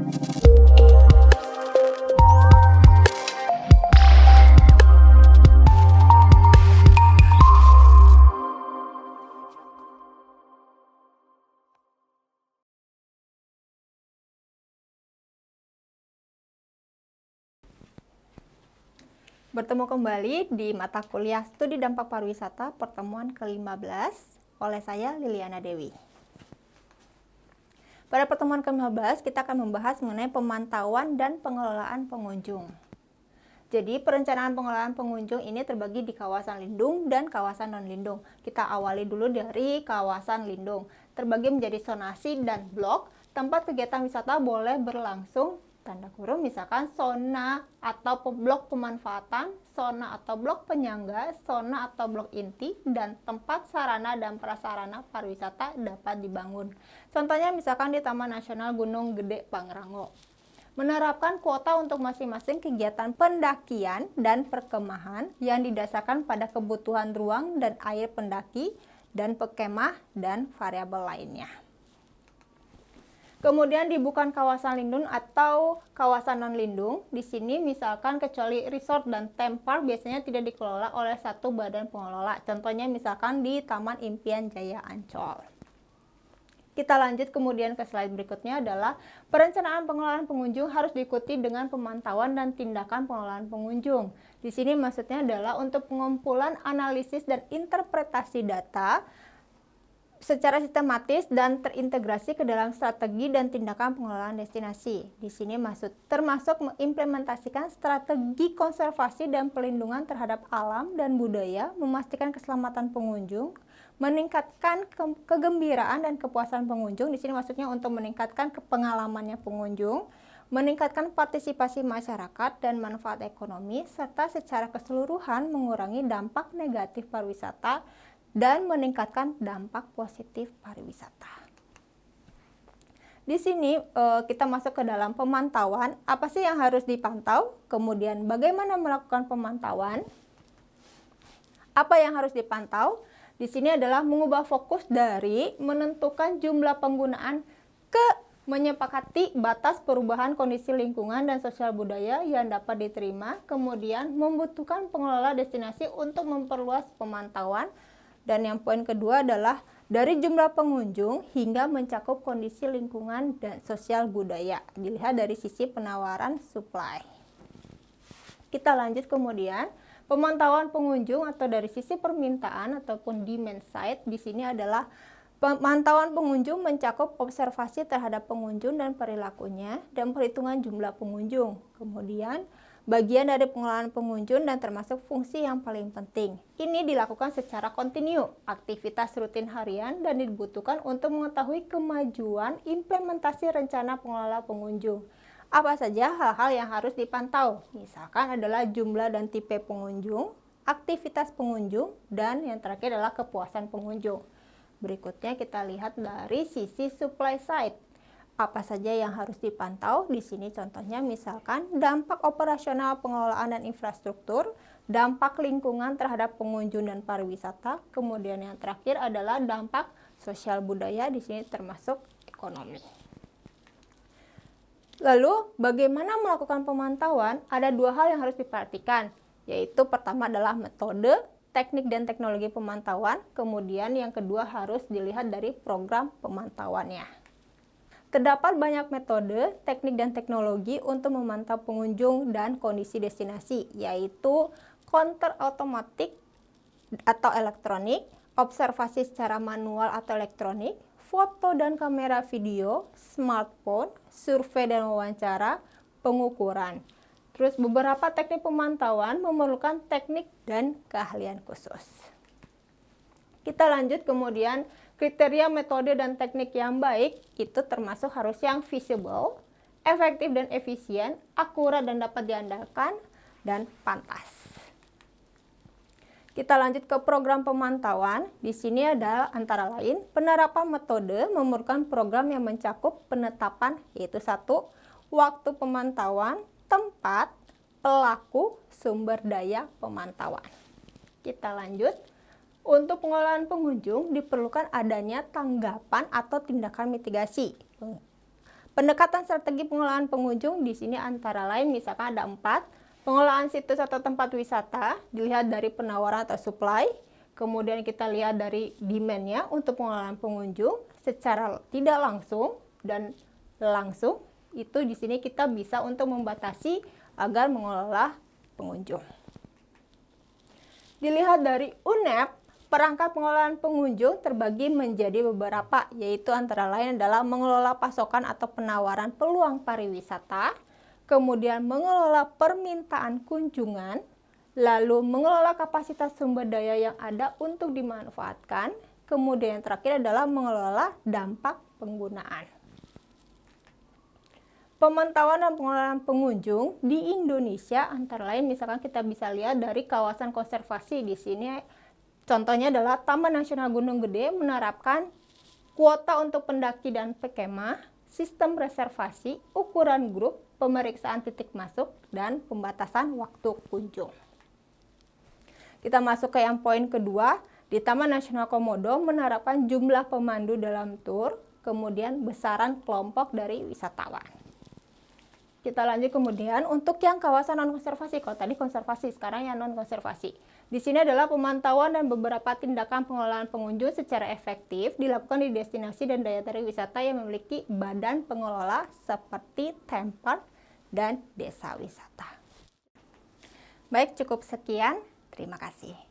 Bertemu kembali di mata kuliah Studi Dampak Pariwisata pertemuan ke-15 oleh saya Liliana Dewi. Pada pertemuan ke-15 kita akan membahas mengenai pemantauan dan pengelolaan pengunjung. Jadi perencanaan pengelolaan pengunjung ini terbagi di kawasan lindung dan kawasan non-lindung. Kita awali dulu dari kawasan lindung. Terbagi menjadi zonasi dan blok. Tempat kegiatan wisata boleh berlangsung tanda kurung misalkan zona atau blok pemanfaatan, zona atau blok penyangga, zona atau blok inti, dan tempat sarana dan prasarana pariwisata dapat dibangun. Contohnya misalkan di Taman Nasional Gunung Gede Pangrango. Menerapkan kuota untuk masing-masing kegiatan pendakian dan perkemahan yang didasarkan pada kebutuhan ruang dan air pendaki dan pekemah dan variabel lainnya. Kemudian di bukan kawasan lindung atau kawasan non-lindung, di sini misalkan kecuali resort dan theme park biasanya tidak dikelola oleh satu badan pengelola. Contohnya misalkan di Taman Impian Jaya Ancol. Kita lanjut kemudian ke slide berikutnya adalah perencanaan pengelolaan pengunjung harus diikuti dengan pemantauan dan tindakan pengelolaan pengunjung. Di sini maksudnya adalah untuk pengumpulan, analisis, dan interpretasi data secara sistematis dan terintegrasi ke dalam strategi dan tindakan pengelolaan destinasi. Di sini termasuk mengimplementasikan strategi konservasi dan pelindungan terhadap alam dan budaya, memastikan keselamatan pengunjung, meningkatkan kegembiraan dan kepuasan pengunjung. Di sini maksudnya untuk meningkatkan pengalamannya pengunjung, meningkatkan partisipasi masyarakat dan manfaat ekonomi, serta secara keseluruhan mengurangi dampak negatif pariwisata dan meningkatkan dampak positif pariwisata. Di sini kita masuk ke dalam pemantauan. Apa sih yang harus dipantau? Kemudian bagaimana melakukan pemantauan? Apa yang harus dipantau? Di sini adalah mengubah fokus dari menentukan jumlah penggunaan ke menyepakati batas perubahan kondisi lingkungan dan sosial budaya yang dapat diterima. Kemudian membutuhkan pengelola destinasi untuk memperluas pemantauan. Dan yang poin kedua adalah dari jumlah pengunjung hingga mencakup kondisi lingkungan dan sosial budaya. Dilihat dari sisi penawaran supply. Kita lanjut kemudian pemantauan pengunjung atau dari sisi permintaan ataupun demand side. Di sini adalah pemantauan pengunjung mencakup observasi terhadap pengunjung dan perilakunya dan perhitungan jumlah pengunjung. Kemudian bagian dari pengelolaan pengunjung dan termasuk fungsi yang paling penting. Ini dilakukan secara kontinu, aktivitas rutin harian dan dibutuhkan untuk mengetahui kemajuan implementasi rencana pengelola pengunjung. Apa saja hal-hal yang harus dipantau? Misalkan adalah jumlah dan tipe pengunjung, aktivitas pengunjung, dan yang terakhir adalah kepuasan pengunjung. Berikutnya kita lihat dari sisi supply side. Apa saja yang harus dipantau? Di sini contohnya misalkan dampak operasional pengelolaan dan infrastruktur, dampak lingkungan terhadap pengunjung dan pariwisata, kemudian yang terakhir adalah dampak sosial budaya, di sini termasuk ekonomi. Lalu bagaimana melakukan pemantauan? Ada dua hal yang harus diperhatikan, yaitu pertama adalah metode, teknik dan teknologi pemantauan, kemudian yang kedua harus dilihat dari program pemantauannya. Terdapat banyak metode, teknik, dan teknologi untuk memantau pengunjung dan kondisi destinasi, yaitu counter otomatik atau elektronik, observasi secara manual atau elektronik, foto dan kamera video, smartphone, survei dan wawancara, pengukuran. Terus beberapa teknik pemantauan memerlukan teknik dan keahlian khusus. Kita lanjut kemudian kriteria metode dan teknik yang baik itu termasuk harus yang visible, efektif dan efisien, akurat dan dapat diandalkan, dan pantas. Kita lanjut ke program pemantauan. Di sini ada antara lain penerapan metode memerlukan program yang mencakup penetapan yaitu 1. Waktu pemantauan, tempat, pelaku, sumber daya pemantauan. Kita lanjut. Untuk pengelolaan pengunjung diperlukan adanya tanggapan atau tindakan mitigasi. Pendekatan strategi pengelolaan pengunjung di sini antara lain misalkan ada 4. Pengelolaan situs atau tempat wisata dilihat dari penawaran atau supply. Kemudian kita lihat dari demand-nya untuk pengelolaan pengunjung secara tidak langsung dan langsung. Itu di sini kita bisa untuk membatasi agar mengelola pengunjung. Dilihat dari UNEP, perangkat pengelolaan pengunjung terbagi menjadi beberapa, yaitu antara lain adalah mengelola pasokan atau penawaran peluang pariwisata, kemudian mengelola permintaan kunjungan, lalu mengelola kapasitas sumber daya yang ada untuk dimanfaatkan, kemudian yang terakhir adalah mengelola dampak penggunaan. Pemantauan dan pengelolaan pengunjung di Indonesia antara lain misalkan kita bisa lihat dari kawasan konservasi di sini. Contohnya adalah Taman Nasional Gunung Gede menerapkan kuota untuk pendaki dan pekemah, sistem reservasi, ukuran grup, pemeriksaan titik masuk, dan pembatasan waktu kunjung. Kita masuk ke yang poin kedua, di Taman Nasional Komodo menerapkan jumlah pemandu dalam tur, kemudian besaran kelompok dari wisatawan. Kita lanjut kemudian untuk yang kawasan non-konservasi. Kalau tadi konservasi, sekarang yang non-konservasi. Di sini adalah pemantauan dan beberapa tindakan pengelolaan pengunjung secara efektif dilakukan di destinasi dan daya tarik wisata yang memiliki badan pengelola seperti tempat dan desa wisata. Baik, cukup sekian. Terima kasih.